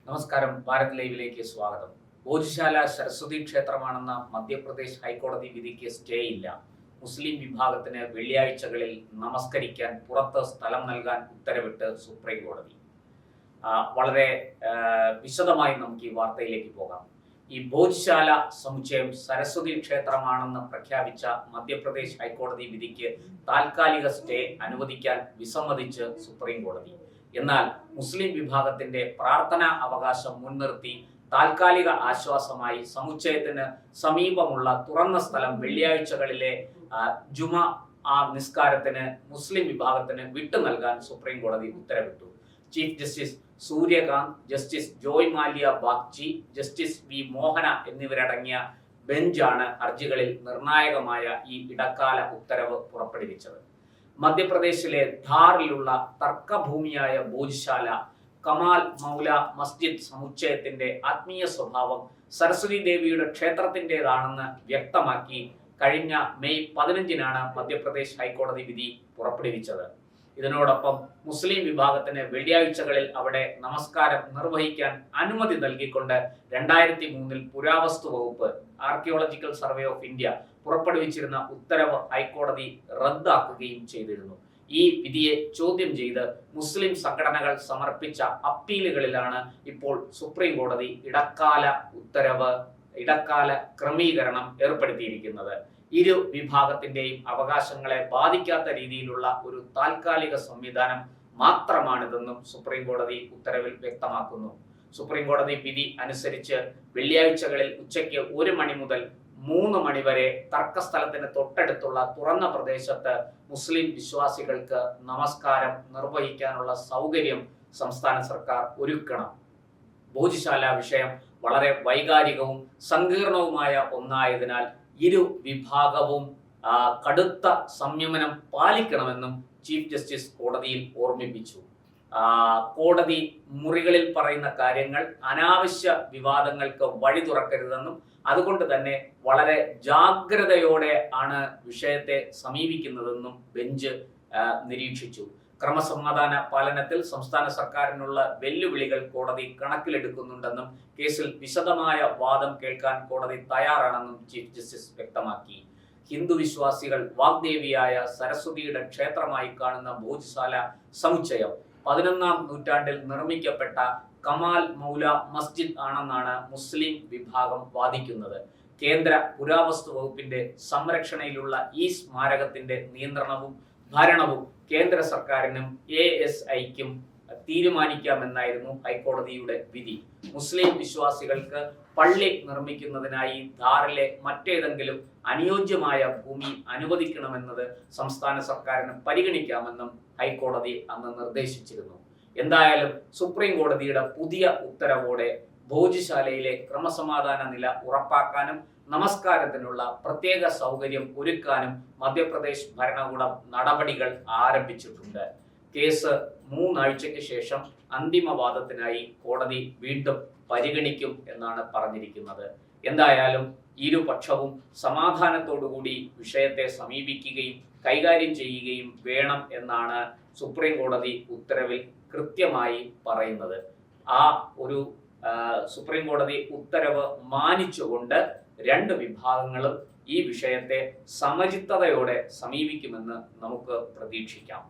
നമസ്കാരം. ഭാരത് ലൈവിലേക്ക് സ്വാഗതം. ഭോജ്ശാല സരസ്വതി ക്ഷേത്രമാണെന്ന മധ്യപ്രദേശ് ഹൈക്കോടതി വിധിക്ക് സ്റ്റേ ഇല്ല. മുസ്ലിം വിഭാഗത്തിന് വെള്ളിയാഴ്ചകളിൽ നമസ്കരിക്കാൻ പുറത്ത് സ്ഥലം നൽകാൻ ഉത്തരവിട്ട് സുപ്രീം കോടതി. വളരെ വിശദമായി നമുക്ക് ഈ വാർത്തയിലേക്ക് പോകാം. ഈ ഭോജ്ശാല സമുച്ചയം സരസ്വതി ക്ഷേത്രമാണെന്ന് പ്രഖ്യാപിച്ച മധ്യപ്രദേശ് ഹൈക്കോടതി വിധിക്ക് താൽക്കാലിക സ്റ്റേ അനുവദിക്കാൻ വിസമ്മതിച്ച് സുപ്രീം കോടതി. എന്നാൽ മുസ്ലിം വിഭാഗത്തിന്റെ പ്രാർത്ഥനാ അവകാശം മുൻനിർത്തി താൽക്കാലിക ആശ്വാസമായി സമുച്ചയത്തിന് സമീപമുള്ള തുറന്ന സ്ഥലം വെള്ളിയാഴ്ചകളിലെ ജുമ നിസ്കാരത്തിന് മുസ്ലിം വിഭാഗത്തിന് വിട്ടു നൽകാൻ സുപ്രീം കോടതി ഉത്തരവിട്ടു. Chief justice Suryakant, justice Joymalya Bagchi, justice V Mohana എന്നിവരടങ്ങിയ ബെഞ്ചാണ് ഹർജികളിൽ നിർണായകമായ ഈ ഇടക്കാല ഉത്തരവ് പുറപ്പെടുവിച്ചത്. മധ്യപ്രദേശിലെ ധാറിലുള്ള തർക്കഭൂമിയായ ഭോജ്ശാല കമാൽ മൗല മസ്ജിദ് സമുച്ചയത്തിന്റെ ആത്മീയ സ്വഭാവം സരസ്വതി ദേവിയുടെ ക്ഷേത്രത്തിൻ്റെതാണെന്ന് വ്യക്തമാക്കി കഴിഞ്ഞ മെയ് 15-നാണ് മധ്യപ്രദേശ് ഹൈക്കോടതി വിധി പുറപ്പെടുവിച്ചത്. ഇതിനോടൊപ്പം മുസ്ലിം വിഭാഗത്തിന് വെള്ളിയാഴ്ചകളിൽ അവിടെ നമസ്കാരം നിർവഹിക്കാൻ അനുമതി നൽകിക്കൊണ്ട് 2003 പുരാവസ്തു വകുപ്പ് ആർക്കിയോളജിക്കൽ സർവേ ഓഫ് ഇന്ത്യ പുറപ്പെടുവിച്ചിരുന്ന ഉത്തരവ് ഹൈക്കോടതി റദ്ദാക്കുകയും ചെയ്തിരുന്നു. ഈ വിധിയെ ചോദ്യം ചെയ്ത് മുസ്ലിം സംഘടനകൾ സമർപ്പിച്ച അപ്പീലുകളിലാണ് ഇപ്പോൾ സുപ്രീം കോടതി ഇടക്കാല ക്രമീകരണം ഏർപ്പെടുത്തിയിരിക്കുന്നത്. ഇരു വിഭാഗത്തിന്റെയും അവകാശങ്ങളെ ബാധിക്കാത്ത രീതിയിലുള്ള ഒരു താൽക്കാലിക സംവിധാനം മാത്രമാണിതെന്നും സുപ്രീം കോടതി ഉത്തരവിൽ വ്യക്തമാക്കുന്നു. സുപ്രീം കോടതി വിധി അനുസരിച്ച് വെള്ളിയാഴ്ചകളിൽ ഉച്ചയ്ക്ക് 1 മണി മുതൽ 3 മണി വരെ തർക്കസ്ഥലത്തിന് തൊട്ടടുത്തുള്ള തുറന്ന പ്രദേശത്ത് മുസ്ലിം വിശ്വാസികൾക്ക് നമസ്കാരം നിർവഹിക്കാനുള്ള സൗകര്യം സംസ്ഥാന സർക്കാർ ഒരുക്കണം. ഭോജ്ശാല വിഷയം വളരെ വൈകാരികവും സങ്കീർണവുമായ ഒന്നായതിനാൽ ഇരു വിഭാഗവും കടുത്ത സംയമനം പാലിക്കണമെന്നും ചീഫ് ജസ്റ്റിസ് കോടതിയിൽ ഓർമ്മിപ്പിച്ചു. കോടതി മുറികളിൽ പറയുന്ന കാര്യങ്ങൾ അനാവശ്യ വിവാദങ്ങൾക്ക് വഴി തുറക്കരുതെന്നും അതുകൊണ്ട് തന്നെ വളരെ ജാഗ്രതയോടെ ആണ് വിഷയത്തെ സമീപിക്കുന്നതെന്നും ബെഞ്ച് നിരീക്ഷിച്ചു. ക്രമസമാധാന പാലനത്തിൽ സംസ്ഥാന സർക്കാരിനുള്ള വെല്ലുവിളികൾ കോടതി കണക്കിലെടുക്കുന്നുണ്ടെന്നും കേസിൽ വിശദമായ വാദം കേൾക്കാൻ കോടതി തയ്യാറാണെന്നും ചീഫ് ജസ്റ്റിസ് വ്യക്തമാക്കി. ഹിന്ദു വിശ്വാസികൾ വാഗ്ദേവിയായ സരസ്വതിയുടെ ക്ഷേത്രമായി കാണുന്ന ഭോജ്ശാല സമുച്ചയം 11-ാം നൂറ്റാണ്ടിൽ നിർമ്മിക്കപ്പെട്ട കമാൽ മൗല മസ്ജിദ് ആണെന്നാണ് മുസ്ലിം വിഭാഗം വാദിക്കുന്നത്. കേന്ദ്ര പുരാവസ്തു വകുപ്പിന്റെ സംരക്ഷണയിലുള്ള ഈ സ്മാരകത്തിന്റെ നിയന്ത്രണവും ഭരണവും കേന്ദ്ര സർക്കാരിനും ASIക്കും തീരുമാനിക്കാമെന്നായിരുന്നു ഹൈക്കോടതിയുടെ വിധി. മുസ്ലിം വിശ്വാസികൾക്ക് പള്ളി നിർമ്മിക്കുന്നതിനായി ധാറിലെ മറ്റേതെങ്കിലും അനുയോജ്യമായ ഭൂമി അനുവദിക്കണമെന്നത് സംസ്ഥാന സർക്കാരിന് പരിഗണിക്കാമെന്നും ഹൈക്കോടതി അന്ന് നിർദ്ദേശിച്ചിരുന്നു. എന്തായാലും സുപ്രീം കോടതിയുടെ പുതിയ ഉത്തരവോടെ ഭോജ്ശാലയിലെ ക്രമസമാധാന നില ഉറപ്പാക്കാനും നമസ്കാരത്തിനുള്ള പ്രത്യേക സൗകര്യം ഒരുക്കാനും മധ്യപ്രദേശ് ഭരണകൂടം നടപടികൾ ആരംഭിച്ചിട്ടുണ്ട്. കേസ് 3 ആഴ്ചയ്ക്ക് ശേഷം അന്തിമവാദത്തിനായി കോടതി വീണ്ടും പരിഗണിക്കും എന്നാണ് പറഞ്ഞിരിക്കുന്നത്. എന്തായാലും ഇരുപക്ഷവും സമാധാനത്തോടുകൂടി വിഷയത്തെ സമീപിക്കുകയും കൈകാര്യം ചെയ്യുകയും വേണം എന്നാണ് സുപ്രീം കോടതി ഉത്തരവിൽ കൃത്യമായി പറയുന്നത്. ആ ഒരു സുപ്രീം കോടതി ഉത്തരവ് മാനിച്ചുകൊണ്ട് 2 വിഭാഗങ്ങളും ഈ വിഷയത്തെ സമചിത്തതയോടെ സമീപിക്കുമെന്ന് നമുക്ക് പ്രതീക്ഷിക്കാം.